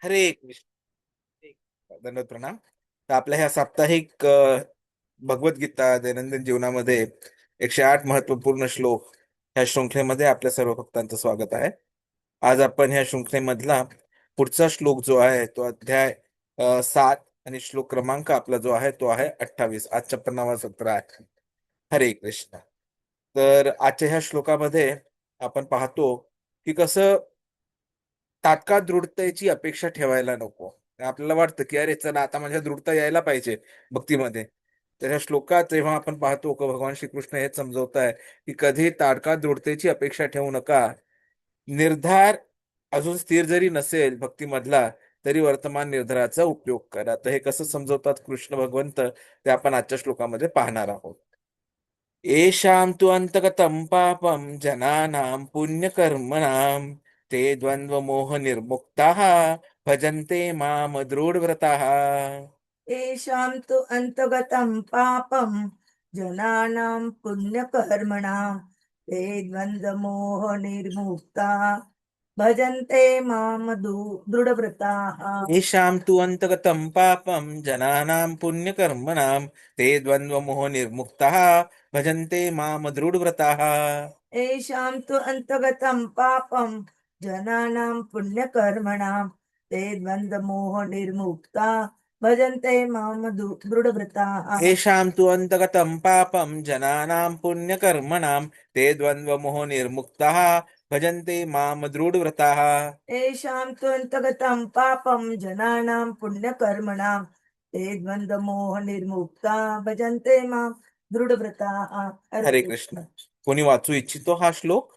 हरे कृष्ण. दंडवत प्रणाम. तर आपल्या ह्या साप्ताहिक भगवद्गीता दैनंदिन जीवनामध्ये 108 महत्वपूर्ण श्लोक ह्या शृंखलेमध्ये आपल्या सर्व भक्तांचं स्वागत आहे. आज आपण ह्या शृंखलेमधला पुढचा श्लोक जो आहे तो अध्याय 7 आणि श्लोक क्रमांक आपला जो आहे तो आहे 28. आजचा 56वा सत्र आहे. हरे कृष्ण. तर आजच्या ह्या श्लोकामध्ये आपण पाहतो की कसं तात्काळ दृढतेची अपेक्षा ठेवायला नको. आपल्याला वाटतं की अरे चला आता माझ्या दृढता यायला पाहिजे भक्तीमध्ये. तर ह्या श्लोकात जेव्हा आपण पाहतो की भगवान श्रीकृष्ण हे समजवत आहे की कधी तात्काळ दृढतेची अपेक्षा ठेवू नका. निर्धार अजून स्थिर जरी नसेल भक्तीमधला तरी वर्तमान निर्धाराचा उपयोग करा. तर हे कसं समजवतात कृष्ण भगवंत ते आपण आजच्या श्लोकामध्ये पाहणार आहोत. येषां तु अंतगतं पापं जनानां पुण्यकर्मणां ते द्वन्द्वमोहनिर्मुक्ताः भजन्ते मां दृढव्रताः. येषां तु अन्तगतं पापं जनानां पुण्यकर्मणां ते द्वन्द्वमोहनिर्मुक्ता भजन्ते मां दृढव्रताः। येषां तु अंतगतं पापं जनानां पुण्यकर्मणां ते द्वन्द्वमोहनिर्मुक्ताः भजन्ते मां दृढव्रताः. येषां तु अन्तगतं पापं जनानां पुण्यकर्मणां ते द्वन्द्वमोहनिर्मुक्ता भजन्ते मां दृढव्रताः। येषां तु अन्तगतं पापं जनानां पुण्यकर्मणां ते द्वन्द्वमोहनिर्मुक्ताः भजन्ते मां दृढव्रताः. येषां तु अन्तगतं पापं जनानां पुण्यकर्मणां ते द्वन्द्वमोहनिर्मुक्ता भजन्ते मां दृढव्रताः। हरे हरे कृष्ण। कृष्ण. कोणी वाचू इच्छितो हा श्लोक?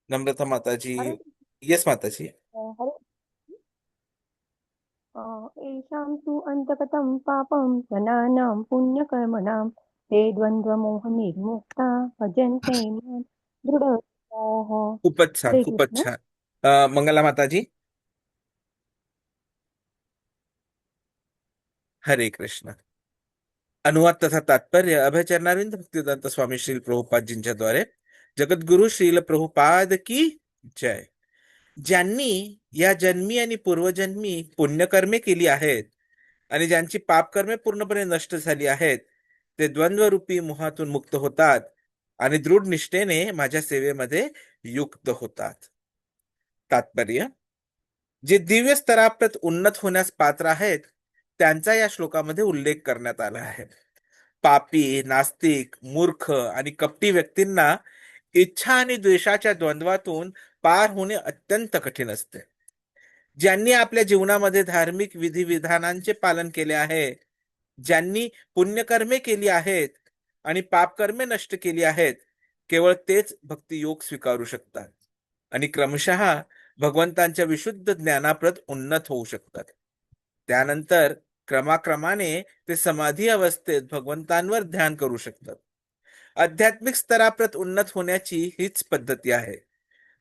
नम्रता माताजी. हरे येस माताजी. हरे येषां तु अन्तगतं पापं जनानां पुण्यकर्मणां ते द्वन्द्वमोहनिर्मुक्ता भजन्ते मां दृढव्रताः। खूपच छान, हरे खूपच कृष्ण। छान. मंगला माताजी. हरे कृष्ण. अनुवाद तथा तात्पर्य अभयचरणारविंद भक्तिवेदांत स्वामी श्री प्रभुपादजींच्या द्वारे. जगद्गुरु श्रील प्रभुपाद की जय. ज्यांनी या जन्मी आणि पूर्वजन्मी पुण्यकर्मे केली आहेत आणि ज्यांची पापकर्मे पूर्णपणे नष्ट झाली आहेत ते द्वंद्वरूपी मोहातून मुक्त होतात आणि दृढ निष्ठेने माझ्या सेवेमध्ये युक्त होतात. तात्पर्य: जे दिव्य स्तराप्रत उन्नत होण्यास पात्र आहेत त्यांचा या श्लोकामध्ये उल्लेख करण्यात आला आहे. पापी, नास्तिक, मूर्ख आणि कपटी व्यक्तींना इच्छा आणि द्वेषाच्या द्वंद्वातून पार होणे अत्यंत कठीण असते. ज्यांनी आपल्या जीवनामध्ये धार्मिक विधिविधानांचे पालन केले आहे, ज्यांनी पुण्यकर्मे केली आहेत आणि पापकर्मे नष्ट केली आहेत, केवळ तेच भक्ती योग स्वीकारू शकतात आणि क्रमशः भगवंतांच्या विशुद्ध ज्ञानाप्रत उन्नत होऊ शकतात. त्यानंतर क्रमाक्रमाने ते समाधी अवस्थेत भगवंतांवर ध्यान करू शकतात. आध्यात्मिक स्तराप्रत उन्नत होण्याची हीच पद्धती आहे.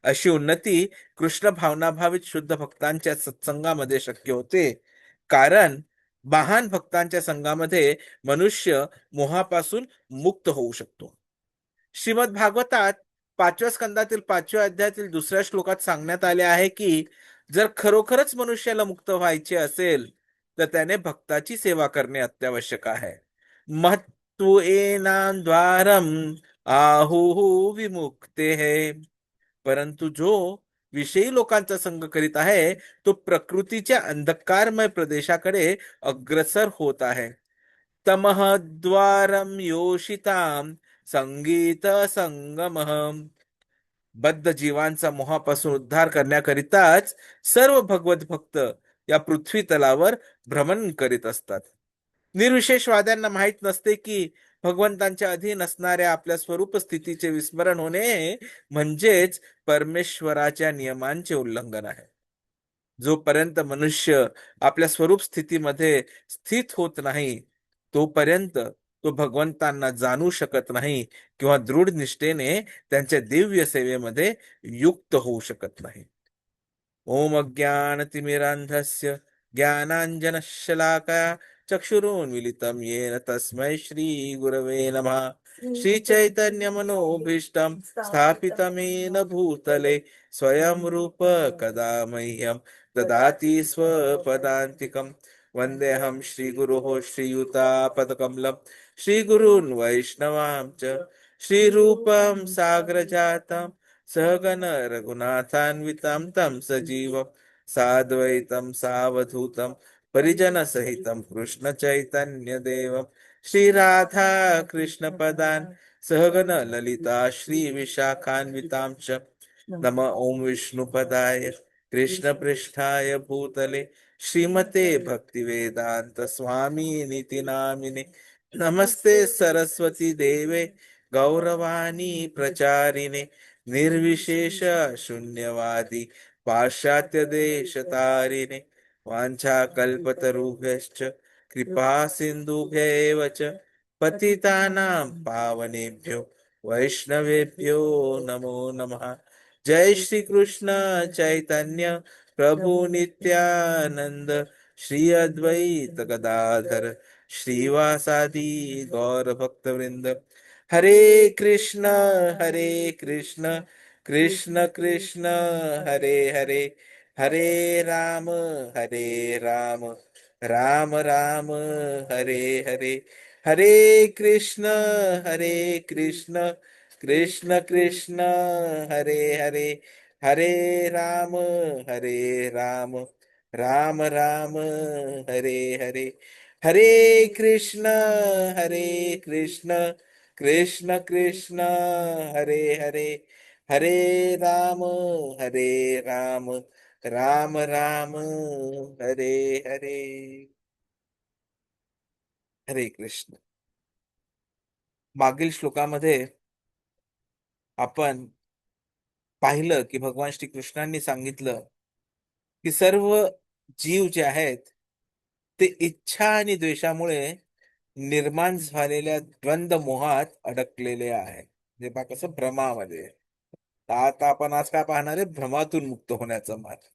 अशी उन्नती कृष्ण भावनाभावित शुद्ध भक्तांच्या सत्संगामध्ये शक्य होते, कारण महान भक्तांच्या संघामध्ये मनुष्य मोहापासून मुक्त होऊ शकतो. श्रीमद भागवतात 5व्या स्कंदातील 5व्या अध्यायातील 2ऱ्या श्लोकात सांगण्यात आले आहे की जर खरोखरच मनुष्याला मुक्त व्हायचे असेल तर त्याने भक्ताची सेवा करणे अत्यावश्यक आहे. महत्त्वेनां द्वारम आहुः विमुक्तेः. परंतु जो विषयी लोकांचा संग करीत आहे तो प्रकृतीच्या अंधकारमय प्रदेशाकडे अग्रसर होत आहे. तमः द्वारम योषिताम संगीत संगमः. बद्ध जीवांचा मोहापासून उद्धार करण्याकरिताच सर्व भगवत भक्त या पृथ्वी तलावर भ्रमण करीत असतात. निर्विशेषवाद्यांना माहित नसते की भगवंतांच्या अधीन असणाऱ्या आपल्या स्वरूप स्थितीचे विस्मरण होणे म्हणजेच परमेश्वराच्या नियमांचे उल्लंघन आहे. जोपर्यंत मनुष्य आपल्या स्वरूप स्थितीमध्ये स्थित होत नाही तोपर्यंत तो भगवंतांना जाणू शकत नाही किंवा दृढ निष्ठेने त्यांच्या दिव्य सेवेमध्ये युक्त होऊ शकत नाही. ओम अज्ञानतिमिरान्धस्य ज्ञानाञ्जनशलाकया चक्षुरुन्मीलितं येन तस्मै श्रीगुरवे नमः. श्रीचैतन्यमनोभीष्टं स्थापितं येन भूतले स्वयं रूप कदा मह्यं ददाति स्वपदान्तिकम् वन्देऽहं श्रीगुरोः श्रीयुतापदकमलं श्रीगुरून् वैष्णवां च श्रीरूपं साग्रजातं सहगण रघुनाथान्वितं तं सजीवं साद्वैतं सावधूतं परिजनसहितं कृष्णचैतन्यदेवं श्रीराधा कृष्णपदान् सहगण ललिता श्रीविशाखान्वितां च नम ओं विष्णुपदाय कृष्णपृष्ठाय भूतले श्रीमते भक्तिवेदांत स्वामी नीति नामिने नमस्ते सरस्वती देवे गौरवाणी प्रचारिणे निर्विशेष शून्यवादी पाश्चात्य देश तारिणे वाञ्छाकल्पतरुभ्यश्च कृपा सिन्धुभ्यैव च पतितानां पावनेभ्यो वैष्णवेभ्यो नमो नमः। जय श्री कृष्ण चैतन्य प्रभु नित्यानंद श्री अद्वैत गदाधर श्रीवासादि गौर भक्त वृंद। हरे कृष्ण कृष्ण कृष्ण हरे हरे हरे राम राम राम राम हरे हरे हरे कृष्ण कृष्ण कृष्ण कृष्ण हरे हरे हरे राम राम राम राम हरे हरे हरे कृष्ण कृष्ण कृष्ण कृष्ण हरे हरे हरे राम राम राम राम हरे हरे हरे कृष्ण। मागील श्लोकामध्ये आपण पाहिलं की भगवान श्रीकृष्णांनी सांगितलं की सर्व जीव जे आहेत ते इच्छा आणि द्वेषामुळे निर्माण झालेल्या द्वंद्व मोहात अडकलेले आहे, म्हणजे बा कसं भ्रमामध्ये। तर आता आपण आज काय पाहणार आहे? भ्रमातून मुक्त होण्याचा मार्ग।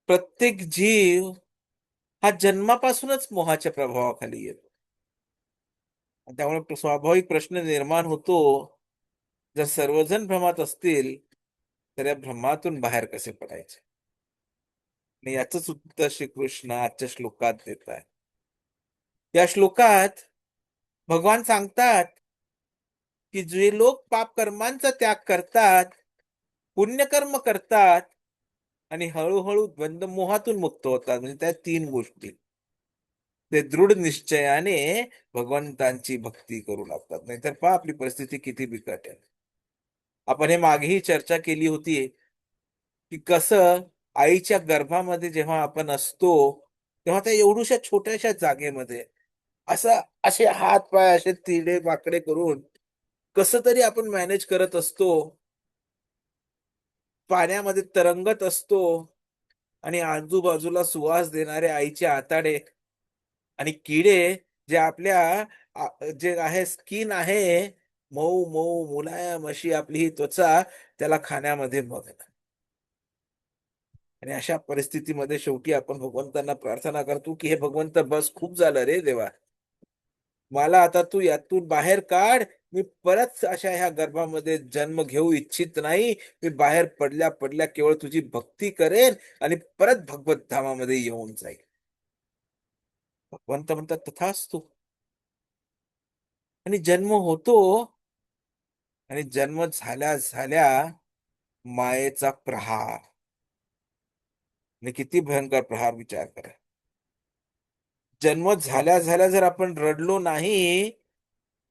प्रत्येक जीव हा जन्मापासूनच मोहाच्या प्रभावाखाली येतो, त्यामुळे स्वाभाविक प्रश्न निर्माण होतो, जर सर्वजण भ्रमात असतील तर या भ्रमातून बाहेर कसे पडायचे? आणि याच उत्तर श्रीकृष्ण आजच्या श्लोकात देत आहे। या श्लोकात भगवान सांगतात की जे लोक पाप कर्मांचा त्याग करतात, पुण्यकर्म करतात आणि हळूहळू द्वंद्व मोहातून मुक्त होतात, म्हणजे त्या तीन गोष्टी, ते दृढ निश्चयाने भगवंतांची भक्ती करू लागतात। नाहीतर पहा आपली परिस्थिती किती बिकट आहे। आपण हे मागेही चर्चा केली होती की कसं आईच्या गर्भामध्ये जेव्हा आपण असतो तेव्हा त्या एवढूशा छोट्याशा जागेमध्ये असं असे हात पाय असे तिडे वाकडे करून कसं तरी आपण मॅनेज करत असतो, पाण्यामध्ये तरंगत असतो आणि आजूबाजूला सुवास देणारे आईचे आताडे आणि किडे जे आपल्या जे आहे स्किन आहे मऊ मऊ मुलायम अशी आपली ही त्वचा त्याला खाण्यामध्ये बघत। आणि अशा परिस्थितीमध्ये शेवटी आपण भगवंतांना प्रार्थना करतो की हे भगवंत बस खूप झालं रे देवा, मला आता तू यातून बाहेर काढ, मी परत अशा ह्या गर्भामध्ये जन्म घेऊ इच्छित नाही, मी बाहेर पडल्या पडल्या केवळ तुझी भक्ती करेन आणि परत भगवत धामामध्ये येऊन जाईल। भगवंत म्हणतात तथास्तु, आणि जन्म होतो आणि जन्म झाल्या झाल्या मायेचा प्रहार, आणि किती भयंकर प्रहार विचार करा। जन्म झाल्या झाल्या जर आपण रडलो नाही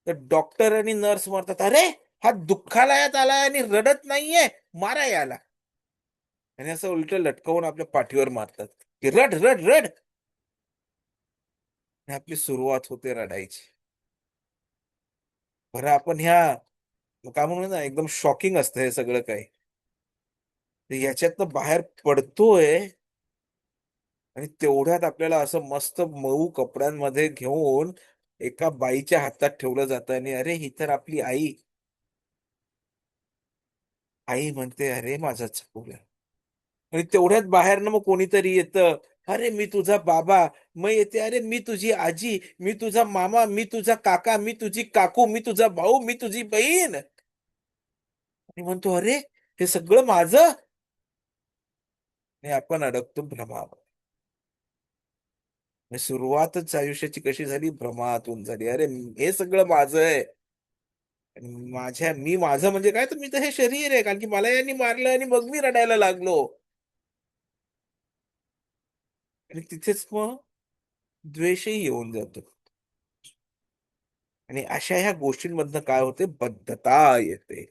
तर डॉक्टर आणि नर्स म्हणतात अरे हा दुःखालयात आलाय आणि रडत नाहीये, मारा याला। आणि असं उलट लटकवून आपल्या पाठीवर मारतात की रड रड रड, आणि आपली सुरुवात होते रडायची। बरं आपण ह्या काय म्हणू ना, एकदम शॉकिंग असतं हे सगळं काही, याच्यातनं बाहेर पडतोय आणि तेवढ्यात आपल्याला असं मस्त मऊ कपड्यांमध्ये घेऊन एका बाईच्या हातात ठेवलं जातं आणि अरे ही तर आपली आई। आई म्हणते अरे माझा छकुल्या, आणि तेवढ्यात बाहेर ना मग कोणीतरी येतं, अरे मी तुझा बाबा, मग येते अरे मी तुझी आजी, मी तुझा मामा, मी तुझा काका, मी तुझी काकू, मी तुझा भाऊ, मी तुझी बहीण, आणि म्हणतो अरे हे सगळं माझं। आणि आपण अडकतो भ्रमावर. आणि सुरुवातच आयुष्याची कशी झाली, भ्रमातून झाली. अरे हे सगळं माझं आहे, आणि मी माझं म्हणजे काय, तर मी तर हे शरीर आहे, कारण की मला यांनी मारलं आणि मग मी रडायला लागलो. आणि तिथेच मग द्वेषही येऊन जातो. आणि अशा ह्या गोष्टींमधनं काय होते, बद्धता येते.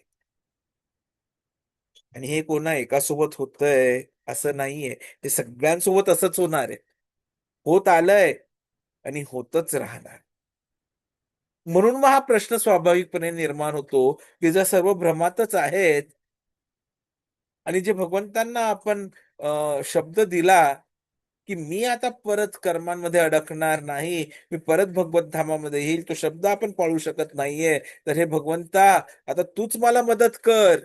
आणि हे कोणा एकासोबत होतंय असं नाहीये, हे सगळ्यांसोबत असंच होणार आहे, होत आलंय आणि होतच राहणार. म्हणून मग हा प्रश्न स्वाभाविकपणे निर्माण होतो, की जर सर्व भ्रमातच आहेत, आणि जे भगवंतांना आपण शब्द दिला, की मी आता परत कर्मांमध्ये अडकणार नाही, मी परत भगवत धामामध्ये येईल, तो शब्द आपण पाळू शकत नाहीये, तर हे भगवंता, आता तूच मला मदत कर.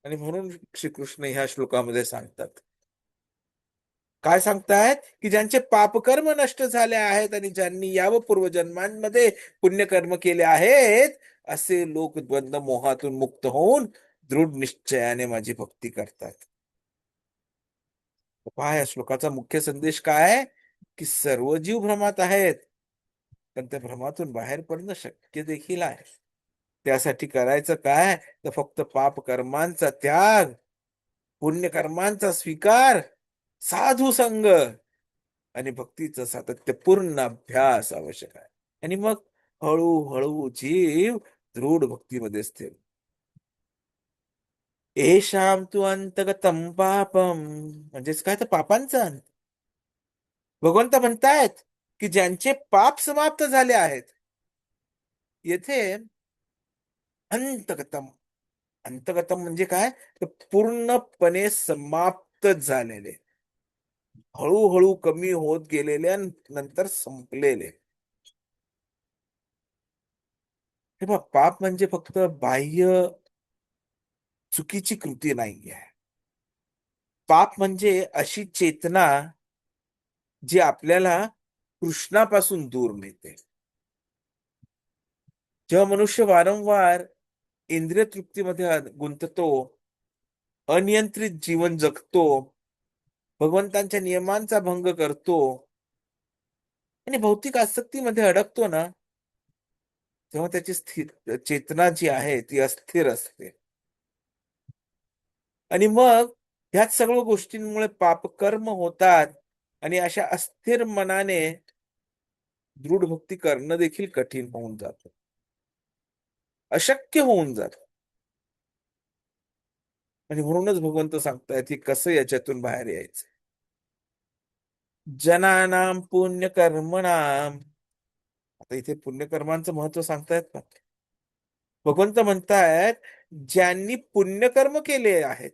आणि म्हणून श्रीकृष्ण ह्या श्लोकामध्ये सांगतात, काय सांगतायत, की ज्यांचे पापकर्म नष्ट झाले आहेत आणि ज्यांनी याव पूर्वजन्मांमध्ये पुण्यकर्म केले आहेत, असे लोक द्वंद्व मोहातून मुक्त होऊन दृढ निश्चयाने माझी भक्ती करतात. पहा, या श्लोकाचा मुख्य संदेश काय आहे, की सर्व जीव भ्रमात आहेत, पण त्या भ्रमातून बाहेर पडणं शक्य देखील आहे. त्यासाठी करायचं काय, तर फक्त पाप कर्मांचा त्याग, पुण्य कर्मांचा स्वीकार, साधू संग आणि भक्तीचा सातत्यपूर्ण अभ्यास आवश्यक आहे. आणि मग हळूहळू जीव दृढ भक्तीमध्ये स्थिर. येषाम तु अंतगतम पापम, म्हणजेच काय, तर पापांचा अंत. भगवंत म्हणतायत, की ज्यांचे पाप समाप्त झाले आहेत. येथे अंतगतम, अंतगतम म्हणजे काय, तर पूर्णपणे समाप्त झालेले, हळूहळू कमी होत गेलेले आणि नंतर संपलेले. हे बघ, पाप म्हणजे फक्त बाह्य चुकीची कृती नाहीये. पाप म्हणजे अशी चेतना जी आपल्याला कृष्णापासून दूर नेते. जेव्हा मनुष्य वारंवार इंद्रिय तृप्तीमध्ये गुंततो, अनियंत्रित जीवन जगतो, भगवंतांच्या नियमांचा भंग करतो आणि भौतिक आसक्तीमध्ये अडकतो ना, तेव्हा त्याची चेतना जी आहे ती अस्थिर असते. आणि मग ह्याच सर्व गोष्टींमुळे पापकर्म होतात, आणि अशा अस्थिर मनाने दृढ भक्ती करणं देखील कठीण होऊन जातं, अशक्य होऊन जात. आणि म्हणूनच भगवंत सांगतायत की कसं याच्यातून बाहेर यायचं. जनानाम पुण्य कर्मणाम, आता इथे पुण्यकर्मांचं महत्व सांगतायत का, भगवंत म्हणतायत, ज्यांनी पुण्यकर्म केले आहेत.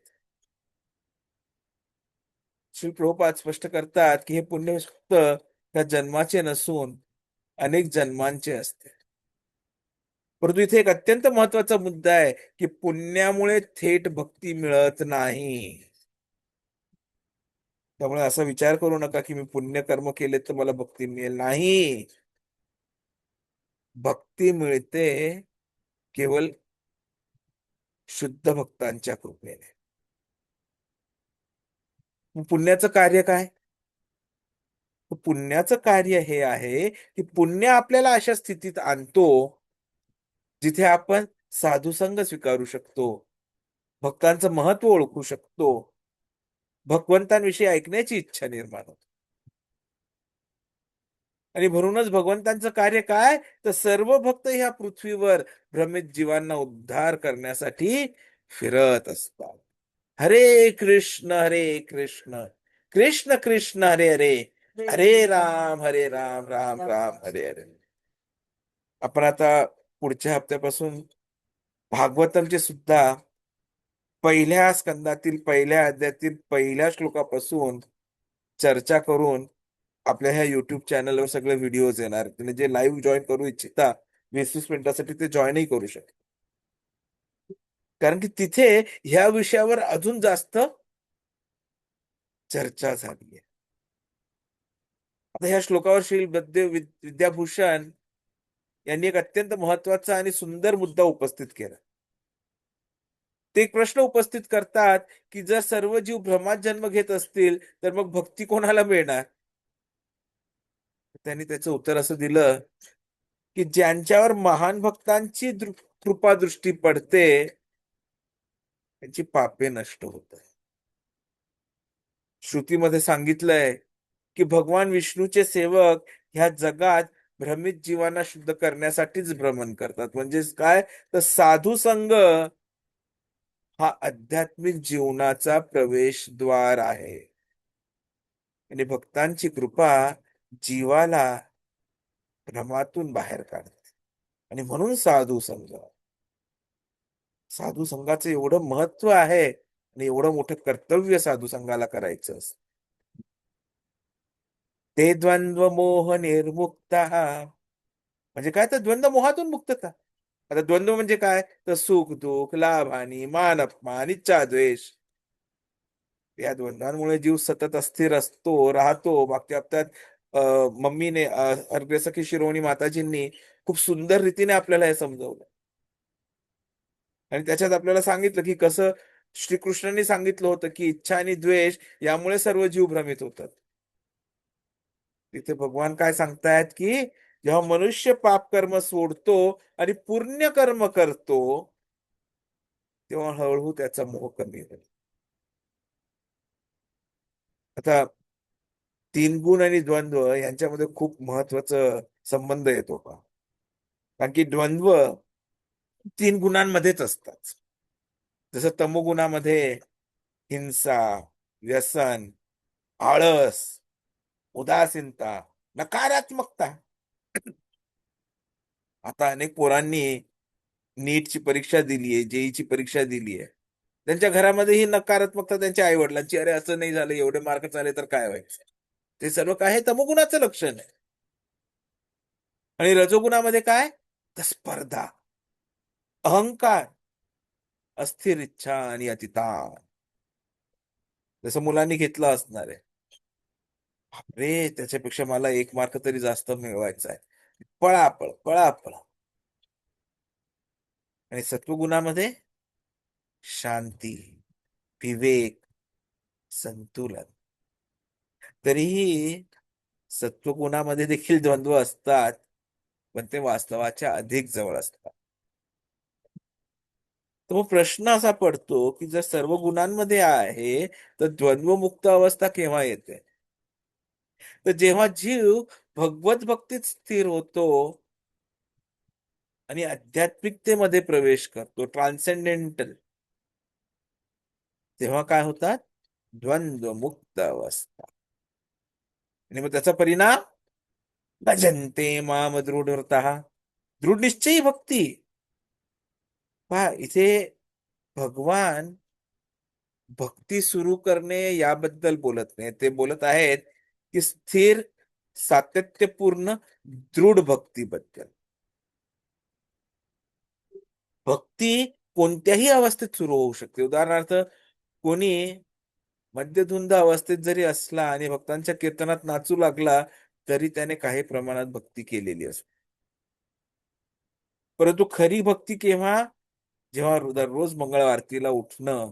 श्री प्रभुपाद स्पष्ट करतात, की हे पुण्य फक्त त्या जन्माचे नसून अनेक जन्मांचे असते. परंतु इथे एक अत्यंत महत्वाचा मुद्दा आहे, की पुण्यामुळे थेट भक्ती मिळत नाही. त्यामुळे असा विचार करू नका, की मी पुण्यकर्म केले तर मला भक्ती मिळेल. नाही, भक्ती मिळते केवळ शुद्ध भक्तांच्या कृपेने. मग पुण्याचं कार्य काय? पुण्याचं कार्य हे आहे, की पुण्य आपल्याला अशा स्थितीत आणतो, जिथे आपण साधुसंग स्वीकारू शकतो, भक्तांचं महत्व ओळखू शकतो, भगवंतांविषयी ऐकण्याची इच्छा निर्माण होते. आणि म्हणूनच भगवंतांचं कार्य काय, तर सर्व भक्त ह्या पृथ्वीवर भ्रमित जीवांना उद्धार करण्यासाठी फिरत असतात. हरे कृष्ण कृष्ण कृष्ण हरे हरे, हरे राम राम राम हरे हरे. आपण आता पुढच्या हप्त्यापासून भागवतमचे सुद्धा पहिल्या स्कंदातील पहिल्या अध्यायातील पहिल्या श्लोकापासून चर्चा करून आपल्या ह्या युट्यूब चॅनलवर सगळे व्हिडिओज येणार. तुम्ही जे लाईव्ह जॉईन करू इच्छिता 20-20 मिनिटासाठी, ते जॉईनही करू शकता, कारण की तिथे ह्या विषयावर अजून जास्त चर्चा झाली आहे. आता ह्या श्लोकावर श्री विद्याभूषण यांनी एक अत्यंत महत्वाचा आणि सुंदर मुद्दा उपस्थित केला. ते एक प्रश्न उपस्थित करतात की जर सर्व जीव भ्रमात जन्म घेत असतील तर मग भक्ती कोणाला मिळणार? त्यांनी त्याचं उत्तर असं दिलं की ज्यांच्यावर महान भक्तांची कृपा दृष्टी पडते त्यांची पापे नष्ट होतात. श्रुतीमध्ये सांगितलंय की भगवान विष्णूचे सेवक ह्या जगात भ्रमित जीवांना शुद्ध करण्यासाठीच भ्रमण करतात. म्हणजेच काय, तर साधू संघ हा आध्यात्मिक जीवनाचा प्रवेशद्वार आहे आणि भक्तांची कृपा जीवाला भ्रमातून बाहेर काढते. आणि म्हणून साधू संघाचं एवढं महत्व आहे आणि एवढं मोठं कर्तव्य साधू संघाला करायचं असतं. ते द्वंद्व मोह निर्मुक्ता, म्हणजे काय, तर द्वंद्व मोहातून मुक्तता. आता द्वंद्व म्हणजे काय, तर सुख दुःख, लाभ हानी, मान अपमान, इच्छा द्वेष, या द्वंद्वांमुळे जीव सतत अस्थिर असतो, राहतो. मागच्या हप्त्यात मम्मीने अर्घ्यसखी शिरोमणी माताजींनी खूप सुंदर रीतीने आपल्याला हे समजवलं आणि त्याच्यात आपल्याला सांगितलं की कसं श्रीकृष्णांनी सांगितलं होतं की इच्छा आणि द्वेष यामुळे सर्व जीव भ्रमित होतात. तिथे भगवान काय सांगतायत की जेव्हा मनुष्य पाप कर्म सोडतो आणि पुण्य कर्म करतो तेव्हा हळूहळू त्याचा मोह कमी होतो. आता तीन गुण आणि द्वंद्व यांच्यामध्ये खूप महत्वाचा संबंध येतो का, कारण की द्वंद्व तीन गुणांमध्येच असतात. जसं तमोगुणामध्ये हिंसा, व्यसन, आळस, उदासीनता, नकारात्मकता. आता अनेक पोरांनी नीटची परीक्षा दिली आहे, जेईची परीक्षा दिली आहे, त्यांच्या घरामध्ये ही नकारात्मकता त्यांच्या आई वडिलांची, अरे असं नाही झालं, एवढे मार्क आले तर काय व्हायचं. ते सर्व काय आहे, तमोगुणाचं लक्षण आहे. आणि रजोगुणामध्ये काय, तर स्पर्धा, अहंकार, अस्थिर इच्छा आणि अतितान. जसं मुलांनी घेतलं असणार आहे, बापरे त्याच्यापेक्षा मला एक मार्क तरी जास्त मिळवायचा आहे, पळापळ पळापळ. आणि सत्वगुणामध्ये शांती, विवेक, संतुलन. तरीही सत्वगुणामध्ये देखील द्वंद्व असतात, पण ते वास्तवाच्या अधिक जवळ असतात. तर मग प्रश्न असा पडतो की जर सर्व गुणांमध्ये आहे तर द्वंद्वमुक्त अवस्था केव्हा येते? तर जेव्हा जीव भगवत भक्तीत स्थिर होतो आणि आध्यात्मिकतेमध्ये प्रवेश करतो, ट्रान्सेंडेंटल, तेव्हा काय होतात, द्वंद्वमुक्त अवस्था. आणि मग त्याचा परिणाम, भजन्ते माम दृढव्रतः, दृढ निश्चयी भक्ती. पहा इथे भगवान भक्ती सुरू करणे याबद्दल बोलत नाही, ते बोलत आहेत की स्थिर, सातत्यपूर्ण, दृढ भक्तीबद्दल. भक्ती कोणत्याही अवस्थेत सुरू होऊ शकते. उदाहरणार्थ, कोणी मद्यधुंद अवस्थेत जरी असला आणि भक्तांच्या कीर्तनात नाचू लागला तरी त्याने काही प्रमाणात भक्ती केलेली असते. परंतु खरी भक्ती केव्हा, जेव्हा दररोज मंगळ आरतीला उठणं,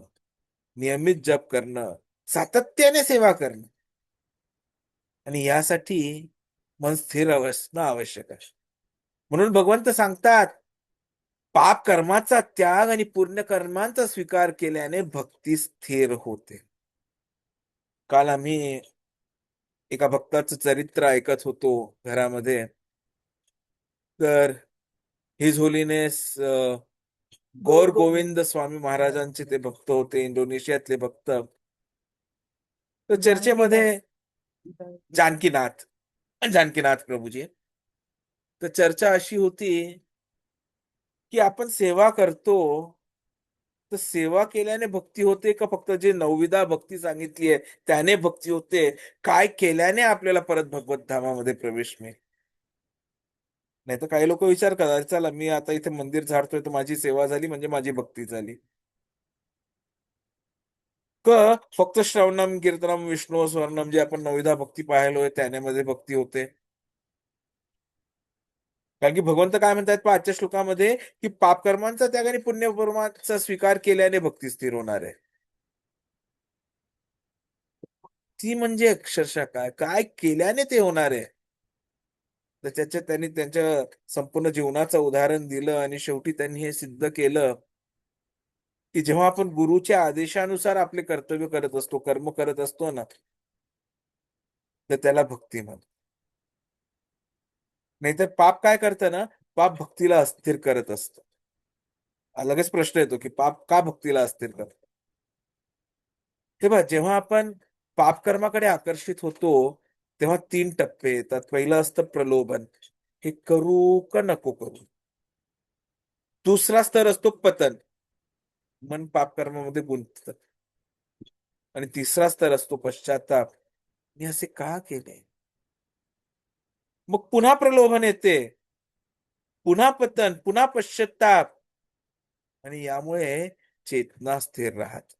नियमित जप करणं, सातत्याने सेवा करणं, आणि यासाठी मन स्थिर असणं आवश्यक आहे. म्हणून भगवंत सांगतात, पाप कर्माचा त्याग आणि पुण्य कर्मांचा स्वीकार केल्याने भक्ती स्थिर होते. काल आम्ही एका भक्ताचं चरित्र ऐकत होतो घरामध्ये. तर हिज होलीनेस गौर गोविंद स्वामी महाराजांचे ते भक्त होते, इंडोनेशियातले भक्त. तर चर्चेमध्ये जानकीनाथ जानकीनाथ प्रभूजी, तर चर्चा अशी होती की आपण सेवा करतो, तर सेवा केल्याने भक्ती होते का फक्त जे नवविधा भक्ती सांगितली आहे त्याने भक्ती होते, काय केल्याने आपल्याला परत भगवत धामामध्ये प्रवेश मिळेल? नाही तर काही लोक विचार करतात, चला मी आता इथे मंदिर झाडतोय तर माझी सेवा झाली म्हणजे माझी भक्ती झाली. क फक्त श्रवणम कीर्तनम विष्णू स्वर्णम जे आपण नवविधा भक्ती पाहिलोय त्यामध्ये भक्ती होते? कारण की भगवंत काय म्हणतात आजच्या श्लोकामध्ये की पाप कर्मांचा त्याग आणि पुण्य कर्मांचा स्वीकार केल्याने भक्ती स्थिर होणार आहे. ती म्हणजे अक्षरशः काय काय केल्याने ते होणार आहे. तर त्याच्यात त्यांनी त्यांच्या संपूर्ण जीवनाचं उदाहरण दिलं आणि शेवटी त्यांनी हे सिद्ध केलं की जेव्हा आपण गुरुच्या आदेशानुसार आपले कर्तव्य करत असतो, कर्म करत असतो ना, तर त्याला भक्ती म्हणतो. नाहीतर पाप काय करतं ना, पाप भक्तीला अस्थिर करत असतं. लगेच प्रश्न येतो की पाप का भक्तीला अस्थिर करतं? तेव्हा जेव्हा आपण पाप कर्माकडे आकर्षित होतो, तेव्हा 3 टप्पे येतात. पहिलं असतं प्रलोभन. हे करू का नको करू? दुसरा स्तर असतो पतन. मन पाप कर्मामध्ये गुंततं. आणि तिसरा स्तर असतो पश्चात्ताप. मी असे का केले? मग पुन्हा प्रलोभन येते, पुन्हा पतन, पुन्हा पश्चात्ताप आणि यामुळे चेतना स्थिर राहत.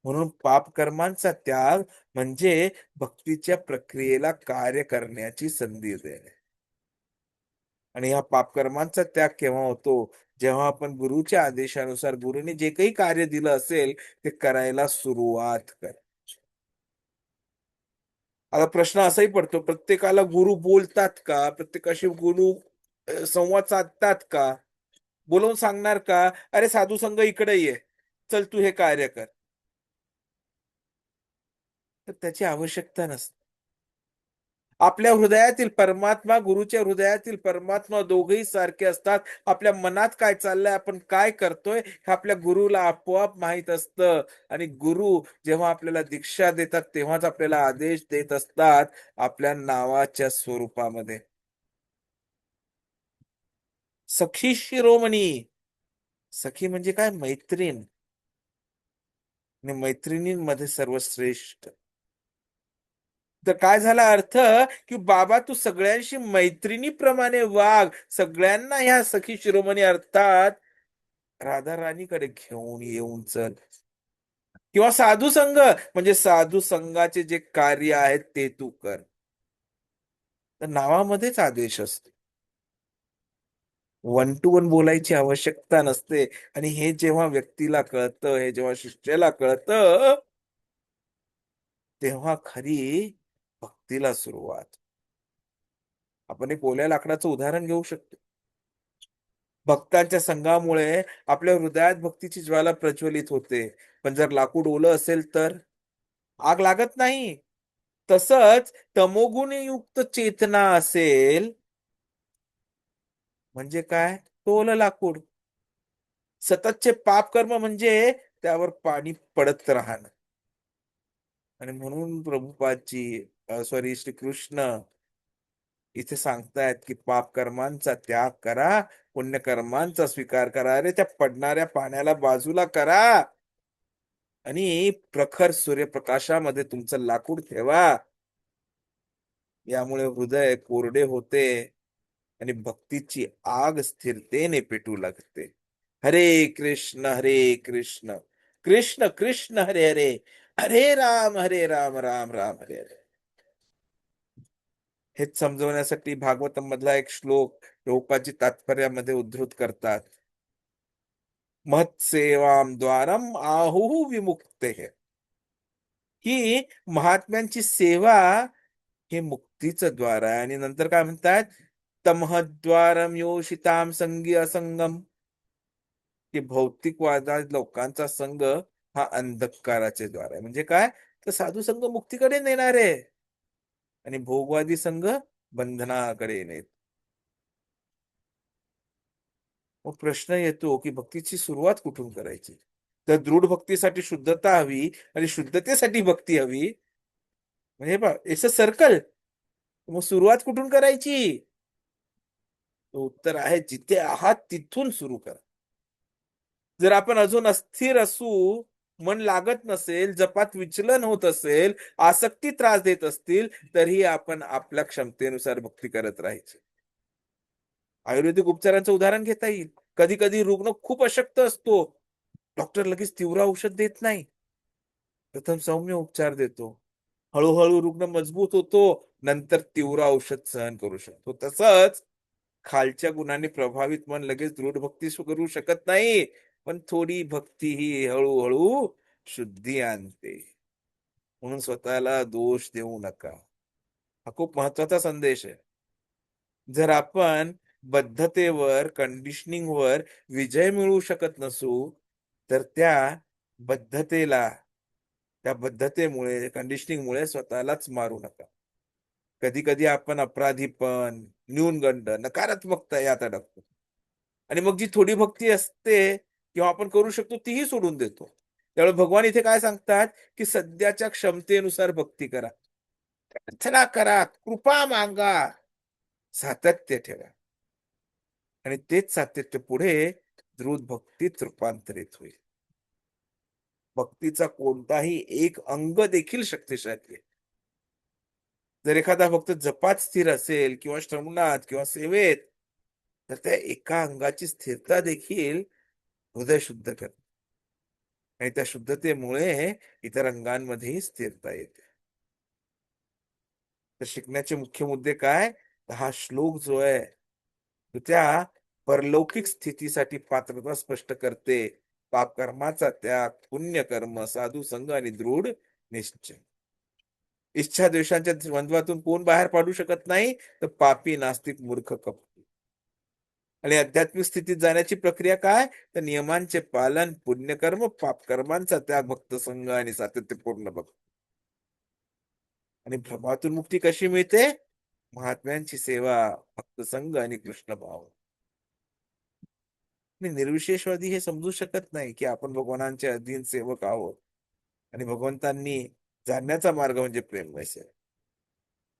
म्हणून पाप कर्मांचा त्याग म्हणजे भक्तीच्या प्रक्रियेला कार्य करण्याची संधी देणे. आणि हा पाप कर्मांचा त्याग केव्हा होतो? जेव्हा आपण गुरुच्या आदेशानुसार गुरुने जे काही कार्य दिलं असेल ते करायला सुरुवात कर. आता प्रश्न असाही पडतो, प्रत्येकाला गुरु बोलतात का? प्रत्येकाशी गुरु संवाद साधतात का? बोलवून सांगणार का? अरे साधू संघ इकडे ये. चल तू हे कार्य कर. तर त्याची आवश्यकता नसते. आपल्या हृदयातील परमात्मा, गुरुच्या हृदयातील परमात्मा दोघेही सारखे असतात. आपल्या मनात काय चाललंय, आपण काय करतोय, हे आपल्या गुरुला आपोआप माहीत असतं. आणि गुरु जेव्हा आपल्याला दीक्षा देतात, तेव्हाच आपल्याला आदेश देत असतात आपल्या नावाच्या स्वरूपामध्ये. सखी शिरोमणी. सखी म्हणजे काय? मैत्रीण. आणि मैत्रिणींमध्ये सर्वश्रेष्ठ. तर काय झाला अर्थ की बाबा तू सगळ्यांशी मैत्रिणीप्रमाणे वाग. सगळ्यांना ह्या सखी शिरोमणी अर्थात राधा राणीकडे घेऊन येऊन चल. किंवा साधू संघ म्हणजे साधू संघाचे जे कार्य आहेत ते तू कर. तर नावामध्येच आदेश असतो. वन टू वन बोलायची आवश्यकता नसते. आणि हे जेव्हा व्यक्तीला कळतं, हे जेव्हा शिष्याला कळतं, तेव्हा खरी भक्तीला सुरुवात. आपण एक ओल्या लाकडाचं उदाहरण घेऊ शकतो. भक्तांच्या संघामुळे आपल्या हृदयात भक्तीची ज्वाला प्रज्वलित होते. पण जर लाकूड ओलं असेल तर आग लागत नाही. तसंच तमोगुणयुक्त चेतना असेल म्हणजे काय? तो ओलं लाकूड. सततचे पाप कर्म म्हणजे त्यावर पाणी पडत राहणं. आणि म्हणून प्रभुपादजी सॉरी श्रीकृष्ण इथे सांगतायत की पाप कर्मांचा त्याग करा, पुण्य कर्मांचा स्वीकार करा. अरे त्या पडणाऱ्या पाण्याला बाजूला करा आणि प्रखर सूर्यप्रकाशामध्ये तुमचं लाकूड ठेवा. यामुळे हृदय कोरडे होते आणि भक्तीची आग स्थिरतेने पेटू लागते. हरे कृष्ण कृष्ण कृष्ण हरे हरे, हरे राम राम राम हरे हरे. हेच समजवण्यासाठी भागवतम मधला एक श्लोक प्रभुपादजी तात्पर्यामध्ये उद्धृत करतात. महत्सेवाम द्वारम आहुः विमुक्तेः. ही महात्म्यांची सेवा हे मुक्तीचं द्वार आहे. आणि नंतर काय म्हणतात? तमहद्वारम योषिताम संगी असंगम. की भौतिकवादा लोकांचा संघ हा अंधकाराचे द्वार आहे. म्हणजे काय? तर साधू संघ मुक्तीकडे नेणारे आणि भोगवादी संघ बंधनाकडे नेत. मग प्रश्न येतो की भक्तीची सुरुवात कुठून करायची? तर दृढ भक्तीसाठी शुद्धता हवी आणि शुद्धतेसाठी भक्ती हवी. म्हणजे बा इट्स अ सर्कल. मग सुरुवात कुठून करायची? तो उत्तर आहे जिथे आहात तिथून सुरू करा. जर आपण अजून अस्थिर असू, मन लागत नसेल, जपात विचलन होत असेल, आसक्ती त्रास देत असतील, तरीही आपण आपल्या क्षमतेनुसार भक्ती करत राहायची. आयुर्वेदिक उपचारांचं उदाहरण घेता येईल. कधी कधी रुग्ण खूप अशक्त असतो. डॉक्टर लगेच तीव्र औषध देत नाही. प्रथम सौम्य उपचार देतो. हळूहळू रुग्ण मजबूत होतो. नंतर तीव्र औषध सहन करू शकतो. तसंच खालच्या गुणांनी प्रभावित मन लगेच दृढ भक्ती करू शकत नाही, पण थोडी भक्ती ही हळूहळू शुद्धी आणते. म्हणून स्वतःला दोष देऊ नका. हा खूप महत्वाचा संदेश आहे. जर आपण बद्धतेवर, कंडिशनिंगवर विजय मिळवू शकत नसू, तर बद्धतेला, त्या बद्धतेमुळे, कंडिशनिंगमुळे स्वतःलाच मारू नका. कधी कधी आपण अपराधीपण, न्यूनगंड, नकारात्मकता यात अडकतो. आणि मग जी थोडी भक्ती असते किंवा आपण करू शकतो तीही सोडून देतो. त्यामुळे भगवान इथे काय सांगतात, की सध्याच्या क्षमतेनुसार भक्ती करा. प्रार्थना करा, कृपा मागा, सातत्य ठेवा. आणि तेच सातत्य पुढे द्रुत भक्तीत रूपांतरित होईल. भक्तीचा कोणताही एक अंग देखील शक्तिशाली आहे. जर एखादा भक्त जपात स्थिर असेल किंवा श्रवणात किंवा सेवेत, तर त्या एका अंगाची स्थिरता देखील हृदय शुद्ध करते. आणि त्या शुद्धतेमुळे इतर अंगांमध्येही स्थिरता येते. तर शिकण्याचे मुख्य मुद्दे काय? तर हा श्लोक जो आहे तो त्या परलौकिक स्थितीसाठी पात्रता स्पष्ट करते. पाप कर्माचा त्याग, पुण्य कर्म, साधू संघ आणि दृढ निश्चय. इच्छा द्वेषांच्या द्वंद्वातून कोण बाहेर पडू शकत नाही? तर पापी, नास्तिक, मूर्ख, कपटी. आणि आध्यात्मिक स्थितीत जाण्याची प्रक्रिया काय? तर नियमांचे पालन, पुण्यकर्म, पापकर्मांचा त्याग, भक्त संघ आणि सातत्यपूर्ण भक्ती. आणि भ्रमातून मुक्ती कशी मिळते? महात्म्यांची सेवा, भक्त संघ आणि कृष्ण भाव. आणि निर्विशेषवादी हे समजू शकत नाही की आपण भगवानांचे अधीन सेवक आहोत आणि भगवंतांनी जाणण्याचा मार्ग म्हणजे प्रेममय सेवा.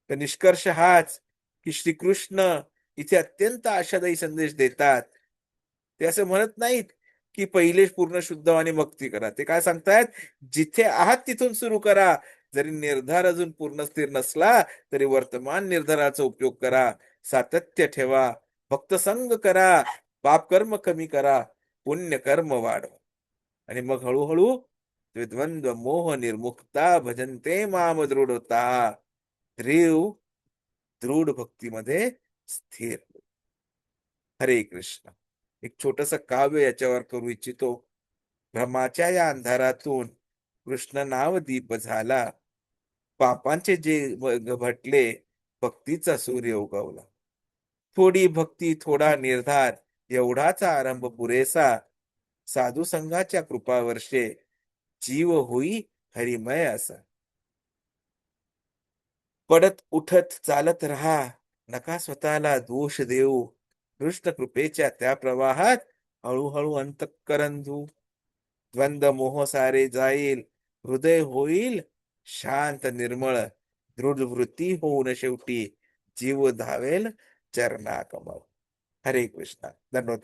तर निष्कर्ष हाच की श्रीकृष्ण इथे अत्यंत आशादायी संदेश देतात. ते असं म्हणत नाहीत की पहिले पूर्ण शुद्ध आणि भक्ती करा. ते काय सांगतायत? जिथे आहात तिथून सुरू करा. जरी निर्धार अजून पूर्ण स्थिर नसला तरी वर्तमान निर्धाराचा उपयोग करा. सातत्य ठेवा, भक्त संग करा, पाप कर्म कमी करा, पुण्य कर्म वाढवा. आणि मग हळूहळू द्वंद्व मोह निर्मुक्ता भजन्ते माम दृढता. दृढ दृढ भक्तीमध्ये स्थिर. हरे कृष्ण. एक छोटस काव्य याच्यावर करू इच्छितो. भ्रमाच्या या अंधारातून कृष्ण नाव दीप झाला. पापांचे जे भटले, भक्तीचा सूर्य उगवला. थोडी भक्ती, थोडा निर्धार, एवढाच आरंभ पुरेसा. साधू संघाच्या कृपा वर्षे जीव होई हरिमय असा. पडत उठत चालत राहा, नका स्वतःला दोष देऊ. कृष्ण कृपेच्या त्या प्रवाहात हळूहळू अंतःकरण धू. द्वंद्व मोह सारे जाईल, हृदय होईल शांत निर्मळ. दृढ वृत्ती होऊन शेवटी जीव धावेल चरणा कमळ. हरे कृष्ण. धन्यवाद.